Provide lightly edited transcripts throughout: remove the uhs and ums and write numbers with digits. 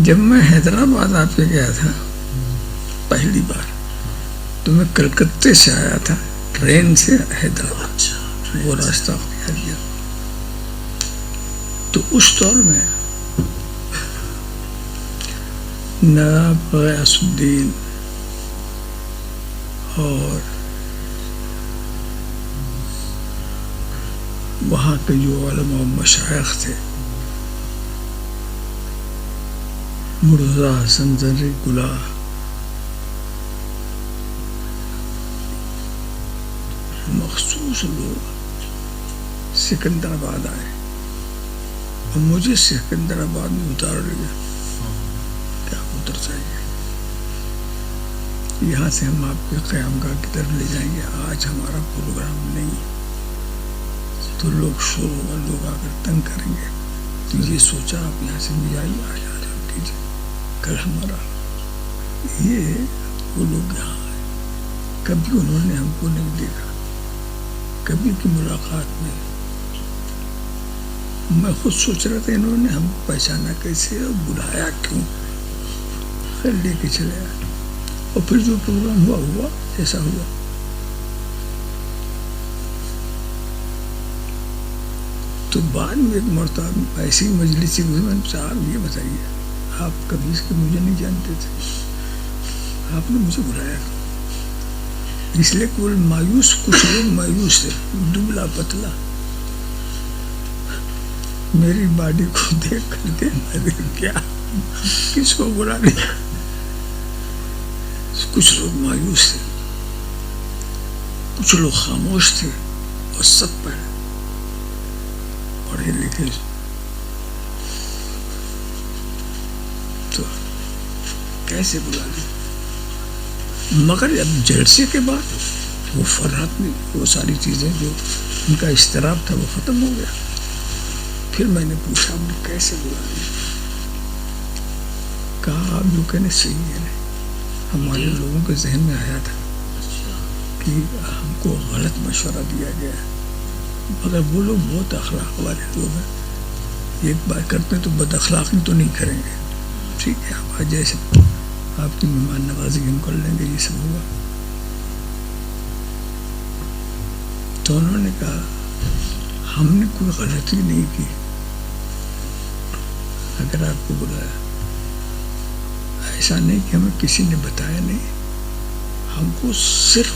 جب میں حیدرآباد آپ کے گیا تھا پہلی بار تو میں کلکتے سے آیا تھا ٹرین سے حیدرآباد، وہ راستہ اختیار کیا. تو اس دور میں نواب غیاث الدین اور وہاں کے جو علماء و مشائخ تھے، مرزا حسن زرعی گلہ، مخصوص لوگ سکندر آباد آئے اور مجھے سکندر آباد میں اتار لیا کہ آپ اتر جائیے، یہاں سے ہم آپ کے قیام گاہ کی طرف لے جائیں گے، آج ہمارا پروگرام نہیں ہے. تو لوگ شور ہوگا، لوگ آ کر تنگ کریں گے، تو یہ سوچا آپ یہاں سے نہیں آئیے، آج آرام کیجیے، کل ہمارا. یہ وہ لوگ یہاں آئے، کبھی انہوں نے ہم کو نہیں دیکھا، کبھی کی ملاقات میں میں خود سوچ رہا تھا انہوں نے ہم پہچانا کیسے اور بلایا کیوں. خیر لے کے چلے آئے، اور پھر جو پروگرام ہوا جیسا ہوا. تو بعد میں ایک مرتبہ ایسی مجلس سے صاحب یہ بتائیے آپ کبھی اس کے مجھے نہیں جانتے تھے، آپ نے مجھے بلایا اس لیے کوئی مایوس، کچھ لوگ مایوس تھے، دبلا پتلا، میری باڈی کو دیکھ کر کے میں کیا کس کو بلا لیا. کچھ لوگ مایوس تھے، کچھ لوگ خاموش تھے، اور سب پڑھے لکھے. تو کیسے بلا لیا؟ مگر اب جلسے کے بعد وہ فرحت میں وہ ساری چیزیں جو ان کا اضطراب تھا وہ ختم ہو گیا. پھر میں نے پوچھا آپ نے کیسے بلا لیا؟ کہا آپ جو کہنے صحیح ہے، ہمارے لوگوں کے ذہن میں آیا تھا کہ ہم کو غلط مشورہ دیا گیا ہے، مگر وہ لوگ بہت اخلاق والے لوگ ہیں، ایک بات کرتے ہیں تو بد اخلاقی تو نہیں کریں گے. ٹھیک ہے آپ جیسے آپ کی مہمان نوازی ہم کر لیں گے، یہ سب ہوا. تو انہوں نے کہا ہم نے کوئی غلطی نہیں کی، اگر آپ کو بلایا ایسا نہیں کہ ہمیں کسی نے بتایا نہیں، ہم کو صرف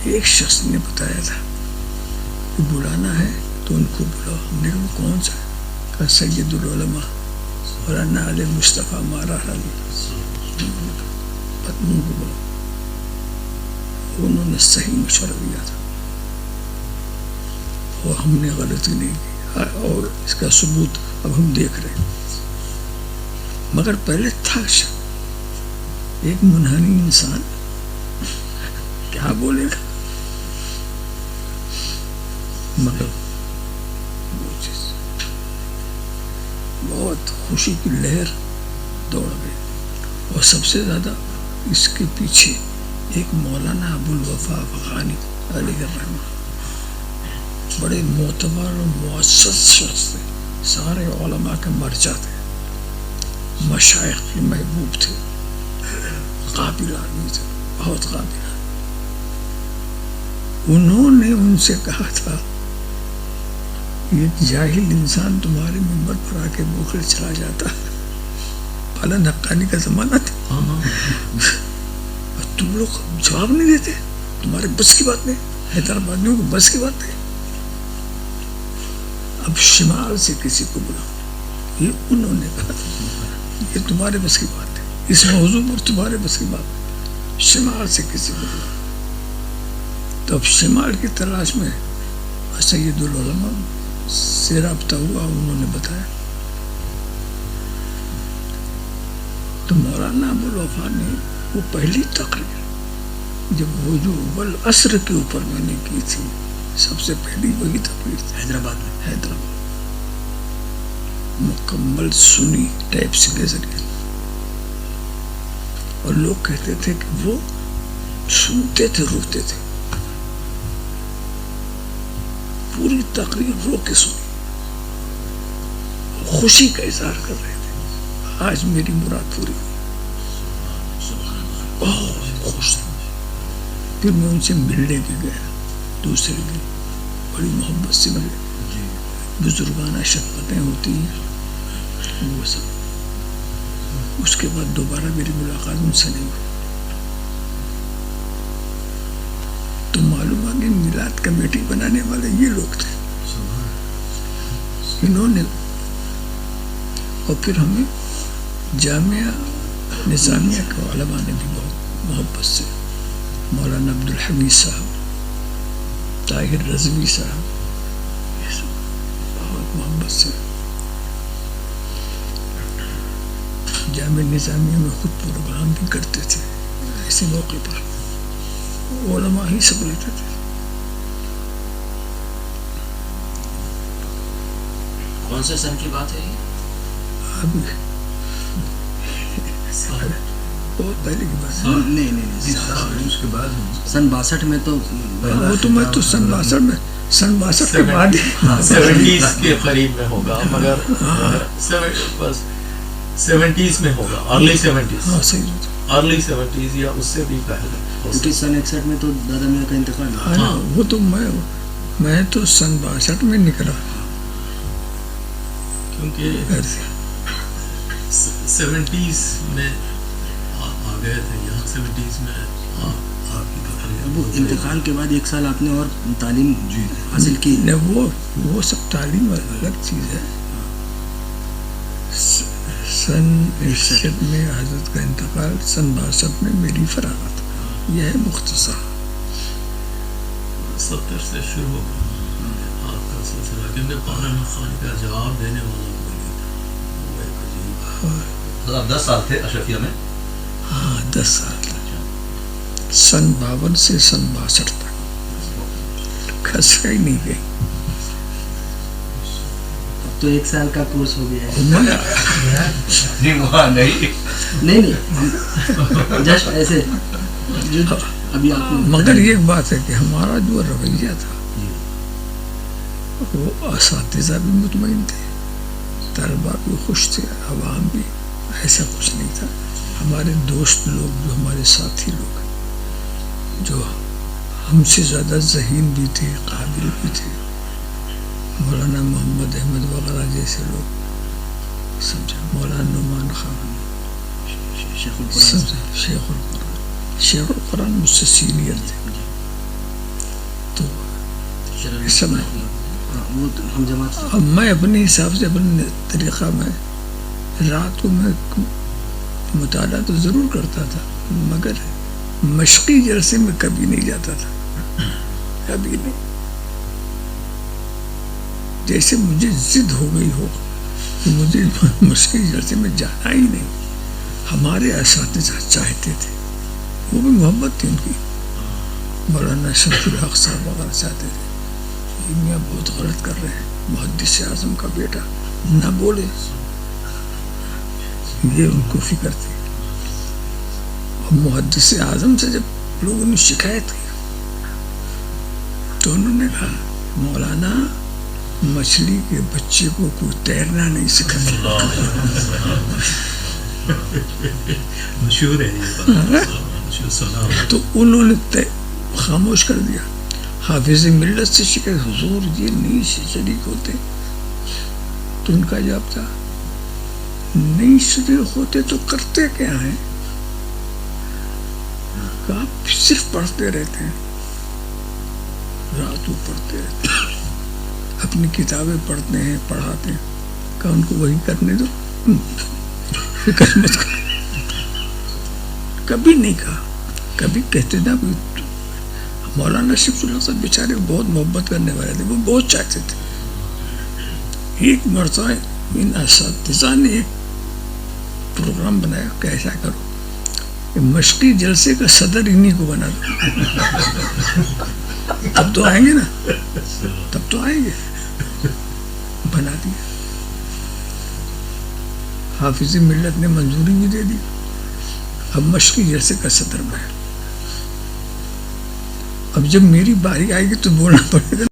ایک شخص نے بتایا تھا کہ بلانا ہے تو ان کو بلاؤ. ہم نے کہا وہ کون سا؟ کہا سید العلماء مولانا علی مصطفیٰ مارا علی، پتنوں کو بلاؤ. انہوں نے صحیح مشورہ دیا تھا اور ہم نے غلطی نہیں کی، اور اس کا ثبوت اب ہم دیکھ رہے ہیں. مگر پہلے تھا ایک منحنی انسان کیا بولے گا، مگر وہ چیز بہت خوشی کی لہر دوڑ گئی. اور سب سے زیادہ اس کے پیچھے ایک مولانا ابو الوفا افغانی علیہ الرحمہ، بڑے معتبر اور معزز شخص تھے، سارے علماء کے مرجع تھے، مشائخ کے محبوب تھے، قابل آدمی تھے، بہت قابل. انہوں نے ان سے کہا تھا یہ جاہل انسان تمہارے منبر پر آ کے بوکھل چلا جاتا ہے، پالا نقانی کا زمانہ تھا، تم لوگ جواب نہیں دیتے، تمہارے بس کی بات نہیں، حیدرآبادیوں کو بس کی بات نہیں. اب شمال سے کسی کو بلاؤ، یہ انہوں نے کہا یہ تمہارے بس کی بات ہے، اس موضوع پر تمہارے بس کی بات ہے، شمال سے کسی کو بلاؤ. تو اب شمال کی تلاش میں سید العلماء سے رابطہ ہوا، انہوں نے بتایا. تو مولانا ابو الوفا نے وہ پہلی تقریر جب وہ جو والعصر کے اوپر میں نے کی تھی، سب سے پہلی وہی تقریر تھی حیدرآباد مکمل سنی ٹیپس کے ذریعے. اور لوگ کہتے تھے کہ وہ سنتے تھے روتے تھے، پوری تقریر رو کے سنی، خوشی کا اظہار کر رہے تھے. آج میری مراد پوری ہوئی. بہت خوش تھا. پھر میں ان سے ملنے بھی گیا دوسرے دن. بڑی محبت سے ملے. بزرگانہ شفقتیں ہوتی ہیں وہ سب. اس کے بعد دوبارہ میری ملاقات ان سے نہیں ہوئی. تو معلوم ہے کہ میلاد کمیٹی بنانے والے یہ لوگ تھے. انہوں نے اور پھر ہمیں جامعہ نظامیہ کے علماء نے بھی بہت محبت سے مولانا عبدالحمید صاحب، طاہر رضوی صاحب، یہ سب بہت محبت سے جامعہ نظامیہ میں خود پروگرام بھی کرتے تھے. ایسے موقع پر علماء ہی سب لیتے تھے. کون سے سن کی بات ہے یہ؟ ابھی بہت پہلے کی بات ہے. نہیں اس کے بعد سن 62 میں تو وہ تو میں تو سن 62 کے بعد 70s کے قریب میں ہوگا، مگر 70s میں ہوگا، ارلی 70s. ہاں صحیح. ارلی 70s یا اس سے بھی پہلے. کیونکہ سن 61 میں تو دادا میاں کا انتقال ہوا. ہاں وہ تو میں تو سن 62 میں نکلا. کیونکہ 70s میں آ گئے تھے یہاں. 70s میں آپ کی وہ انتقال کے بعد 1 سال آپ نے اور تعلیم حاصل کی. وہ سب تعلیم الگ چیز ہے. سن 61 میں حضرت کا انتقال، سن 62 میں میری فراغت. یہ ہے مختصر. 70 سے شروع ہوگا آپ کا سلسلہ. کیونکہ قانون خان کا جواب دینے والا کوئی نہیں تھا. وہ ایک عجیب. آپ 10 سال تھے اشرفیہ میں؟ ہاں 10 سال تک. سن 52 سے سن 62 تک کھسا ہی نہیں گئی. تو 1 سال کا کورس ہو گیا ہے. نہیں وہاں نہیں جسٹ ایسے ابھی آپ. مگر یہ بات ہے کہ ہمارا جو رویہ تھا وہ اساتذہ بھی مطمئن تھے، طلبا بھی خوش تھے، عوام بھی. ایسا کچھ نہیں تھا. ہمارے دوست لوگ جو ہمارے ساتھی لوگ جو ہم سے زیادہ ذہین بھی تھے، قابل بھی تھے، مولانا محمد احمد وغیرہ جیسے لوگ سمجھا، مولانا نعمان خان، شیخ القرآن مجھ سے سینئر تھے. تو سب ہم جماعت. اب میں اپنے حساب سے اپنے طریقہ میں رات کو میں مطالعہ تو ضرور کرتا تھا، مگر مشقی جلسے میں کبھی نہیں جاتا تھا. کبھی نہیں. جیسے مجھے ضد ہو گئی ہو کہ مجھے مشقی جلسے میں جانا ہی نہیں. ہمارے اساتذہ چاہتے تھے، وہ بھی محبت تھی ان کی. مولانا شمس الحق صاحب وغیرہ چاہتے تھے یہ میاں بہت غلط کر رہے ہیں، محدث اعظم کا بیٹا نہ بولے. یہ ان کو فکر تھی. اور محدث اعظم سے جب لوگوں نے شکایت کی تو انہوں نے کہا مولانا مچھلی کے بچے کو کوئی تیرنا نہیں سکھاتا. مشہور ہے یہ. تو انہوں نے خاموش کر دیا. حافظ ملت سے شکایت، حضور یہ نہیں شریک ہوتے. تو ان کا جواب تھا نہیں شریک ہوتے تو کرتے کیا ہیں؟ کہ آپ صرف پڑھتے رہتے ہیں، راتوں پڑھتے رہتے ہیں، اپنی کتابیں پڑھتے ہیں، پڑھاتے ہیں. کہ ان کو وہی کرنے دو، فکر مت کرو. کبھی نہیں کہا. کبھی کہتے نا مولانا شمس اللہ صاحب بیچارے بہت محبت کرنے والے تھے، وہ بہت چاہتے تھے. ایک مرتبہ ان اساتذہ نے ایک پروگرام بنایا کہ ایسا کرو کہ مشقی جلسے کا صدر انہی کو بنا دو. تب تو آئیں گے نا، تب تو آئیں گے. بنا دیا. حافظ ملت نے منظوری بھی دے دی. اب مشقی جلسے کا صدر میں. اب جب میری باری آئے گی تو بولنا پڑے گا.